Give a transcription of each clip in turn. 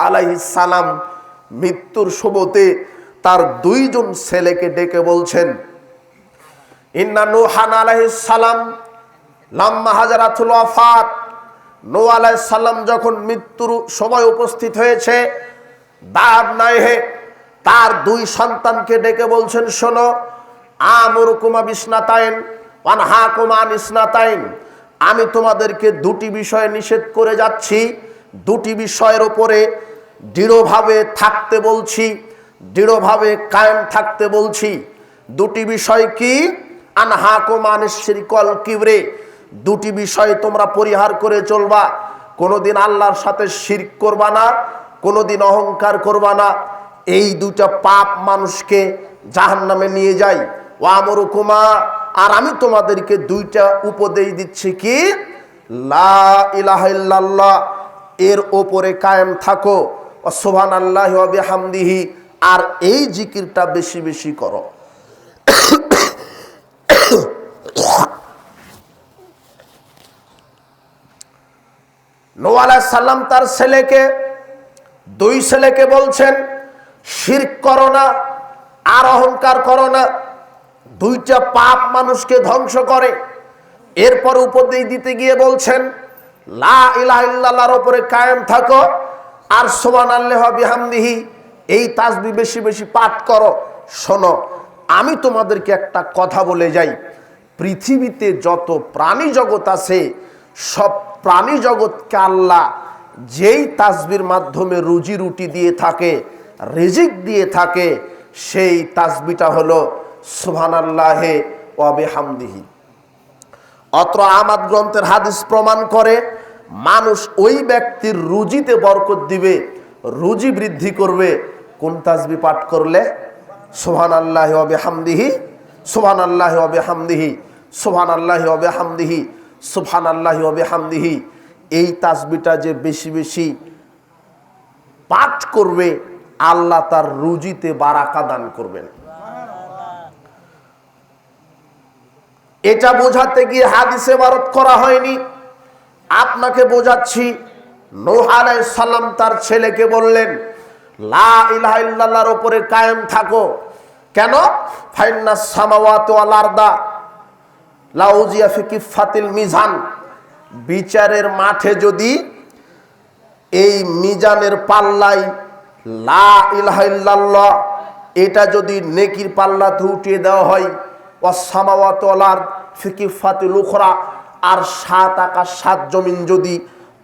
আলাইহিস সালাম মৃত্যুর সমতে তার দুইজন ছেলেকে ডেকে বলছেন, ইন্না নূহান আলাইহিস সালাম লাম্মা হাজারাতুল ওয়াফাত, নূহ আলাইহিস সালাম যখন মৃত্যুর সময় উপস্থিত হয়েছে, দাব নাই হে, তার দুই সন্তানকে ডেকে বলছেন, শোনো, আমুরকুমা বিসনাতাইন ওয়ানহাকুমা আন ইসনাতাইন, আমি তোমাদেরকে দুটি বিষয়ে নিষেধ করে যাচ্ছি, দুটি বিষয়ের উপরে দৃঢ়ভাবে থাকতে বলছি, দৃঢ়ভাবে কায়েম থাকতে বলছি। দুটি বিষয় কি? আনহাকুমা আনিশ শিরকি ওয়াল কিবরি, দুটি বিষয় তোমরা পরিহার করে চলবা। কোনোদিন আল্লাহর সাথে শিরক করবা না, কোনোদিন অহংকার করবা না। এই দুটা পাপ মানুষকে জাহান্নামে নিয়ে যায়। ওয়ামরুকুমা, আর আমি তোমাদেরকে দুইটা উপদেশ দিচ্ছি, কি? লা ইলাহা ইল্লাল্লাহ, এর ওপরে কায়েম থাকো, সুবহানাল্লাহি ওয়া বিহামদিহি, আর এই জিকিরটা বেশি বেশি করো। নূহ আলাইহিস সালাম তার দুই ছেলেকে বলছেন, শিরক করো না আর অহংকার করো না, দুইটা পাপ মানুষকে ধ্বংস করে। এরপর উপদেশ দিতে গিয়ে বলছেন, লা ইলাহা ইল্লাল্লাহর উপরে কায়েম থাকো, আর সুবহানাল্লাহি ওয়া বিহামদিহি, এই তাসবিহ বেশি বেশি পাঠ করো। শোনো, আমি তোমাদেরকে একটা কথা বলে যাই, পৃথিবীতে যত প্রাণী জগৎ আছে, সব প্রাণী জগৎকে আল্লাহ যেই তাসবির মাধ্যমে রুজি রুটি দিয়ে থাকে, রিজিক দিয়ে থাকে, সেই তাসবিটা হলো সুবহানাল্লাহি ওয়া বিহামদিহি। অত্র আহমদ গ্রন্থের হাদিস প্রমাণ করে, মানুষ ওই ব্যক্তির রুজিতে বরকত দিবে, রুজি বৃদ্ধি করবে কোন তাসবিহ পাঠ করলে? সুবহানাল্লাহি ওয়া বিহামদিহি, সুবহানাল্লাহি ওয়া বিহামদিহি, সুবহানাল্লাহি ওয়া বিহামদিহি, সুবহানাল্লাহি ওয়া বিহামদিহি। এই তাসবিহটা যে বেশি বেশি পাঠ করবে, আল্লাহ তার রুজিতে বারাকা দান করবেন। এটা বোঝাতে গিয়ে হাদিসে ইবারত করা হয়নি, আপনাকে বোঝাচ্ছি। নূহ আলাইহিস সালাম তার ছেলেকে বললেন, লা ইলাহা ইল্লাল্লাহর উপরে কায়েম থাকো। কেন? ফাইন্নাস সামাওয়াতি ওয়াল আরদা লা উজিয়া ফি কিফাতিল মিজান, বিচারের মাঠে যদি এই মিজানের পাল্লায় লা ইলাহা ইল্লাল্লাহ এটা যদি নেকির পাল্লাতে উঠিয়ে দেওয়া হয়, ওয়াস সামাওয়াতি ওয়াল আরদ ফি কিফাতিল উখরা, আর সাত আকাশ সাত জমিন যদি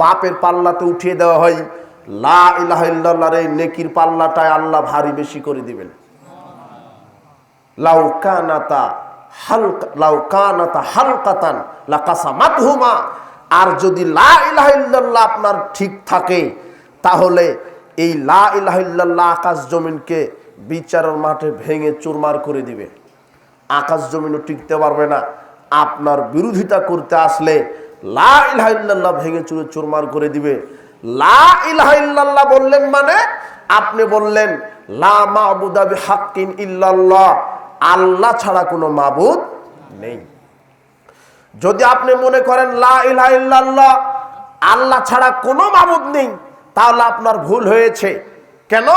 পাপের পাল্লাতে উঠিয়ে দেওয়া হয়, লা ইলাহা ইল্লাল্লাহর এই নেকির পাল্লাটায় আল্লাহ ভারী বেশি করে দিবেন। লাউ কানাতা হালকাতান লাকাসামাতহুমা, আর যদি লা ইলাহা ইল্লাল্লাহ আপনার ঠিক থাকে, তাহলে এই লা ইলাহা ইল্লাল্লাহ আকাশ জমিনকে বিচারের মাঠে ভেঙে চুরমার করে দিবে। আকাশ জমিনও টিকতে পারবে না। আপনার বিরোধিতা করতে আসলে লা ইলাহা ইল্লাল্লাহ ভেঙে চুরে চুরমার করে দিবে। লা ইলাহা ইল্লাল্লাহ বললেন মানে আপনি বললেন লা মা'বুদা বিহাক্কিন ইল্লাল্লাহ, আল্লাহ ছাড়া কোনো মাবুদ নেই। যদি আপনি মনে করেন লা ইলাহা ইল্লাল্লাহ আল্লাহ ছাড়া কোনো মাবুদ নেই, তাহলে আপনার ভুল হয়েছে। কেন?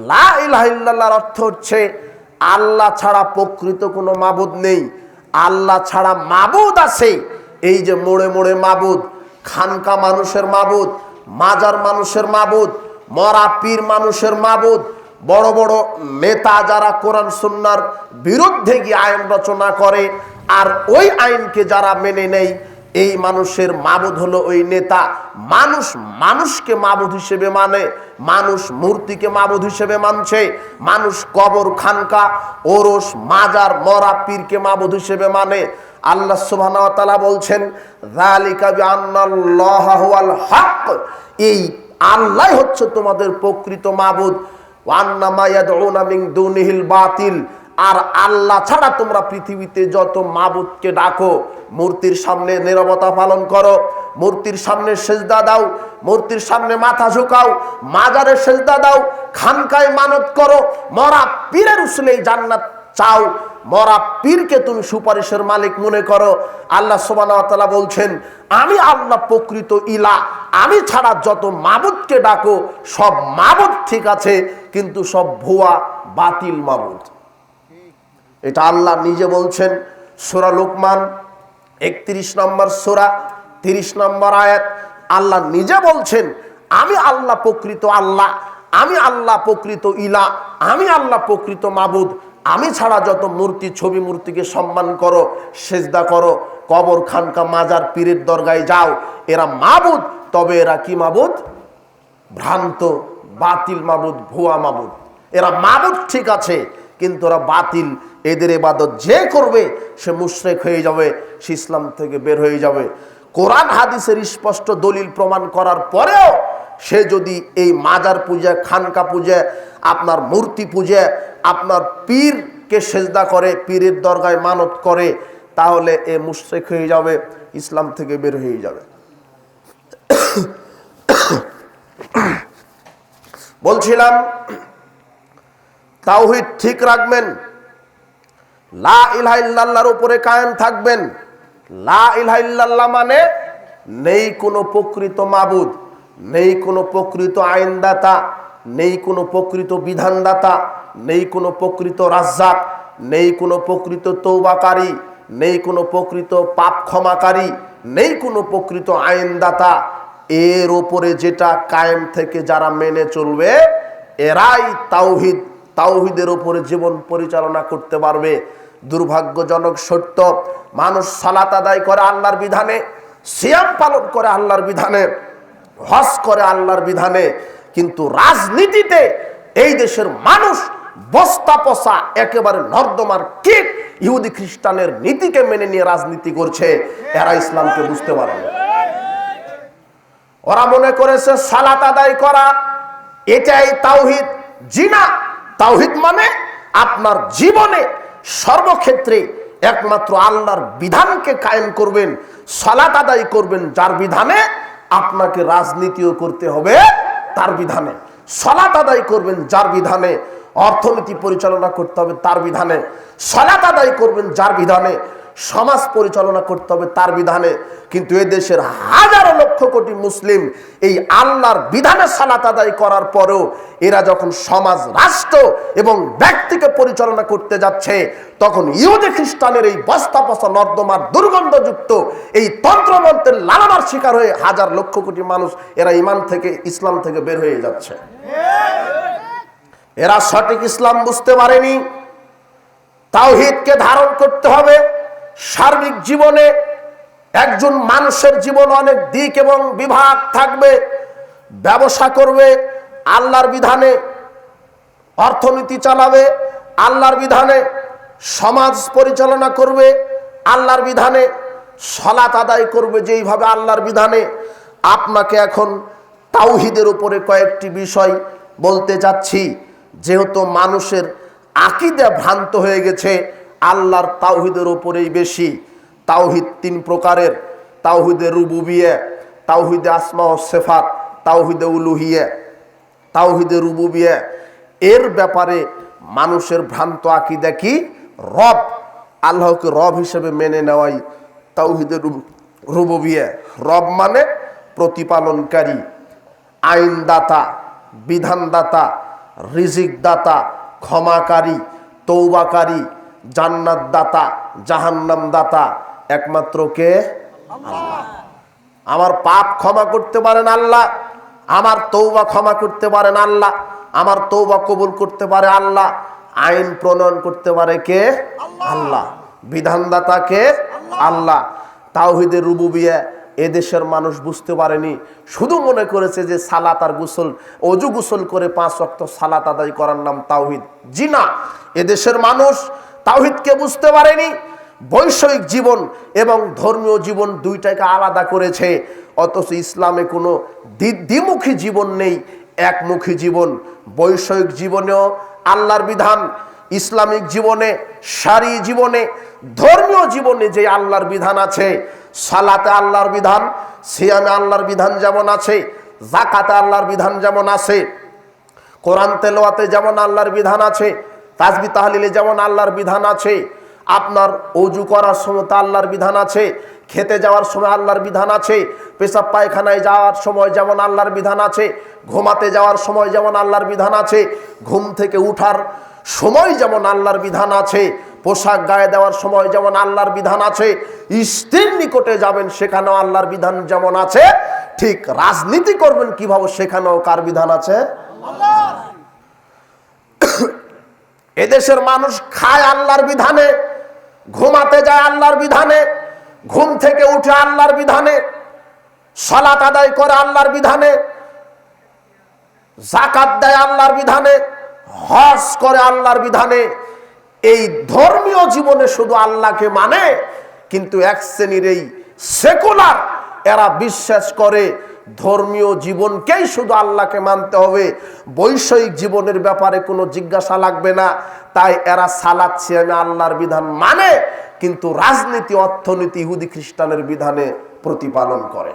লা ইলাহা ইল্লাল্লাহর অর্থ হচ্ছে আল্লাহ ছাড়া প্রকৃত কোনো মাবুদ নেই, আল্লাহ ছাড়া মাবুদ আছে। এই যে মোড়ে মোড়ে মাবুদ, খানকা মানুষের মাবুদ, মাজার মানুষের মাবুদ, মরা পীর মানুষের মাবুদ, বড় বড় নেতা যারা কোরআন সুন্নাহর বিরুদ্ধে গিয়ে আইন রচনা করে, আর ওই আইনকে যারা মেনে নেয়, এই মানুষের মাবুদ হলো ওই নেতা। মানুষ মানুষকে মাবুদ হিসেবে মানে, মানুষ মূর্তিকে মাবুদ হিসেবে মানছে, মানুষ কবর, খানকা, ওরস, মাজার, মরা পীরকে মাবুদ হিসেবে মানে। আল্লাহ সুবহানাহু ওয়া তাআলা বলছেন, যালিকা বিআন্নাল্লাহা হুয়াল হক, এই আল্লাহ হচ্ছে তোমাদের প্রকৃত মাবুদ। ওয়া আন্নামা ইয়াদউনা মিন দুনিহিল বাতিল, আর আল্লাহ ছাড়া তোমরা পৃথিবীতে যত মাবুদকে ডাকো, মূর্তির সামনে নীরবতা পালন করো, মূর্তির সামনে সেজদা দাও, মূর্তির সামনে মাথা ঝুঁকাও, মাজারে সেজদা দাও, খানকায় মানত করো, মরা পীরের উসিলায় জান্নাত চাও, মরা পীরকে তুমি সুপারিশের মালিক মনে করো। আল্লাহ সুবহানাহু ওয়া তাআলা বলছেন, আমি আল্লাহ প্রকৃত ইলাহ, আমি ছাড়া যত মাবুদকে ডাকো সব মাবুদ ঠিক আছে, কিন্তু সব ভুয়া বাতিল মাবুদ। এটা আল্লাহ নিজে বলছেন সূরা লোকমান 31 নম্বর সূরা 30 নম্বর আয়াত। আল্লাহ নিজে বলছেন, আমি আল্লাহ প্রকৃত আল্লাহ, আমি আল্লাহ প্রকৃত ইলাহ, আমি আল্লাহ প্রকৃত মাবুদ। আমি ছাড়া যত মূর্তি ছবি মূর্তিকে সম্মান করো, সেজদা করো, কবর খানকা মাজার পীরের দরগায় যাও, এরা মাবুদ। তবে এরা কি মাবুদ? ভ্রান্ত বাতিল মাবুদ, ভুয়া মাবুদ। এরা মাবুদ ঠিক আছে, কিন্তু ওরা বাতিল। এদের ইবাদত যে করবে সে মুশরিক হয়ে যাবে, সে ইসলাম থেকে বের হয়ে যাবে। কোরআন হাদিসের স্পষ্ট দলিল প্রমাণ করার পরেও সে যদি এই মাজার পূজা, খানকা পূজা, আপনার মূর্তি পূজা, আপনার পীরকে সেজদা করে, পীরের দরগায় মানত করে, তাহলে এ মুশরিক হয়ে যাবে, ইসলাম থেকে বের হয়ে যাবে। বলছিলাম তাওহীদ ঠিক রাখবেন, লা ইলাহা ইল্লাল্লাহর উপরে কায়েম থাকবেন। লা ইলাহা ইল্লাল্লাহ মানে নেই কোনো প্রকৃত মাবুদ, নেই কোনো প্রকৃত আইনদাতা, নেই কোনো প্রকৃত বিধানদাতা, নেই কোনো প্রকৃত রাজ্জাক, নেই কোনো প্রকৃত তওবাকারী, নেই কোনো প্রকৃত পাপ ক্ষমাকারী, নেই কোনো প্রকৃত আইনদাতা। এর উপরে যেটা কায়েম থেকে যারা মেনে চলবে, এরাই তাওহীদ, তাওহীদের উপরে জীবন পরিচালনা করতে পারবে। দুর্ভাগ্যজনক সত্য, মানুষ সালাত আদায় করে আল্লাহর বিধানে, সিয়াম পালন করে আল্লাহর বিধানে, হজ করে আল্লাহর বিধানে, কিন্তু রাজনীতিতে এই দেশের মানুষ বস্তা পচা একেবারে নর্দমার কীট ইহুদি খ্রিস্টানের নীতিকে মেনে নিয়ে রাজনীতি করছে। এরা ইসলামকে বুঝতে পারে না। ওরা মনে করেছে সালাত আদায় করা এটাই তাওহীদ। জি না, তাওহীদ মানে আপনার জীবনে সর্বক্ষেত্রে একমাত্র আল্লাহর বিধানকে কায়েম করবেন, সালাত আদায় করবেন যার বিধানে, আপনাকে রাজনীতিও করতে হবে তার বিধানে, সালাত আদায় করবেন যার বিধানে, অর্থনীতি পরিচালনা করতে হবে তার বিধানে, সালাত আদায় করবেন যার বিধানে, সমাজ পরিচালনা করতে হবে তার বিধানে। কিন্তু এই দেশের হাজারো লক্ষ কোটি মুসলিম এই আল্লাহর বিধানে সালাত আদায় করার পরেও এরা যখন সমাজ, রাষ্ট্র এবং ব্যক্তিকে পরিচালনা করতে যাচ্ছে, তখন ইহুদি খ্রিস্টানের এই বস্তা পচা নর্দমার দুর্গন্ধযুক্ত এই তন্ত্রমন্ত্রের লালনার শিকার হয়ে হাজার লক্ষ কোটি মানুষ এরা ঈমান থেকে, ইসলাম থেকে বের হয়ে যাচ্ছে। এরা সঠিক ইসলাম বুঝতে পারেনি। তাওহীদকে ধারণ করতে হবে সার্বিক জীবনে। একজন মানুষের জীবন অনেক দিক এবং বিভাগ থাকবে। ব্যবসা করবে আল্লাহর বিধানে, অর্থনীতি চালাবে আল্লাহর বিধানে, সমাজ পরিচালনা করবে আল্লাহর বিধানে, সালাত আদায় করবে যেইভাবে আল্লাহর বিধানে। আপনাকে এখন তাওহীদের উপরে কয়েকটি বিষয় বলতে চাচ্ছি। যেহেতু মানুষের আকীদা ভ্রান্ত হয়ে গেছে, আল্লাহর তাওহীদের উপরেই বেশি। তাওহীদ তিন প্রকারের: তাওহীদে রুবুবিয়্যা, তাওহীদে আসমা ও সিফাত, তাওহীদে উলুহিয়্যা। তাওহীদে রুবুবিয়্যা এর ব্যাপারে মানুষের ভ্রান্ত আকীদা কি? রব, আল্লাহকে রব হিসেবে মেনে নেওয়াই তাওহীদে রুবুবিয়্যা। রব মানে প্রতিপালনকারী, আইনদাতা, বিধানদাতা, রিজিকদাতা, ক্ষমাকারী, তৌবাকারী, জান্নাত দাতা, জাহান্নাম দাতা একমাত্র কে? আল্লাহ। আমার পাপ ক্ষমা করতে পারেন আল্লাহ, আমার তৌবা ক্ষমা করতে পারেন আল্লাহ, আমার তৌবা কবুল করতে পারে আল্লাহ, আইন প্রণয়ন করতে পারে কে? আল্লাহ। বিধানদাতা কে? আল্লাহ। তাওহীদে রুবুবিয়্যা এদেশের মানুষ বুঝতে পারেনি, শুধু মনে করেছে যে সালাত আর গোসল, অজু গোসল করে 5 ওয়াক্ত সালাত আদায় করার নাম তাওহীদ। জি না, এদেশের মানুষ তাওহীদকে বুঝতে পারেনি। বৈষয়িক জীবন এবং ধর্মীয় জীবন দুইটাকে আলাদা করেছে। অথচ ইসলামে কোনো দ্বিমুখী জীবন নেই, একমুখী জীবন। বৈষয়িক জীবনেও আল্লাহর বিধান, ইসলামিক জীবনে, শারঈ জীবনে, ধর্মীয় জীবনে যে আল্লাহর বিধান আছে, সালাতে আল্লাহর বিধান, সিয়ামে আল্লাহর বিধান যেমন আছে, যাকাতে আল্লাহর বিধান যেমন আছে, কোরআন তেলাওয়াতে যেমন আল্লাহর বিধান আছে, তাসবিহ তাহলিলে যেমন আল্লাহর বিধান আছে, আপনার ওযু করার সময় তো আল্লাহর বিধান আছে, খেতে যাওয়ার সময় আল্লাহর বিধান আছে, পেশাব পায়খানায় যাওয়ার সময় যেমন আল্লাহর বিধান আছে, ঘুমাতে যাওয়ার সময় যেমন আল্লাহর বিধান আছে, ঘুম থেকে উঠার সময় যেমন আল্লাহর বিধান আছে, পোশাক গায়ে দেওয়ার সময় যেমন আল্লাহর বিধান আছে, স্ত্রীর নিকটে যাবেন সেখানেও আল্লাহর বিধান যেমন আছে, ঠিক রাজনীতি করবেন কিভাবে সেখানেও কার বিধান আছে? এদেশের মানুষ খায় আল্লাহর বিধানে, ঘুমাতে যায় আল্লাহর বিধানে, ঘুম থেকে উঠে আল্লাহর বিধানে, সালাত আদায় করে আল্লাহর বিধানে, যাকাত দেয় আল্লাহর বিধানে, হজ করে আল্লাহর বিধানে। এই ধর্মীয় জীবনে শুধু আল্লাহকে মানে, কিন্তু এক শ্রেণীর এই সেকুলার এরা বিশ্বাস করে ধর্মীয় জীবনকেই শুধু আল্লাহকে মানতে হবে, বৈষয়িক জীবনের ব্যাপারে কোনো জিজ্ঞাসা লাগবে না। তাই এরা সালাত সিয়ামে আল্লাহর বিধান মানে, কিন্তু রাজনীতি অর্থনীতি ইহুদি খ্রিস্টানের বিধানে প্রতিপালন করে।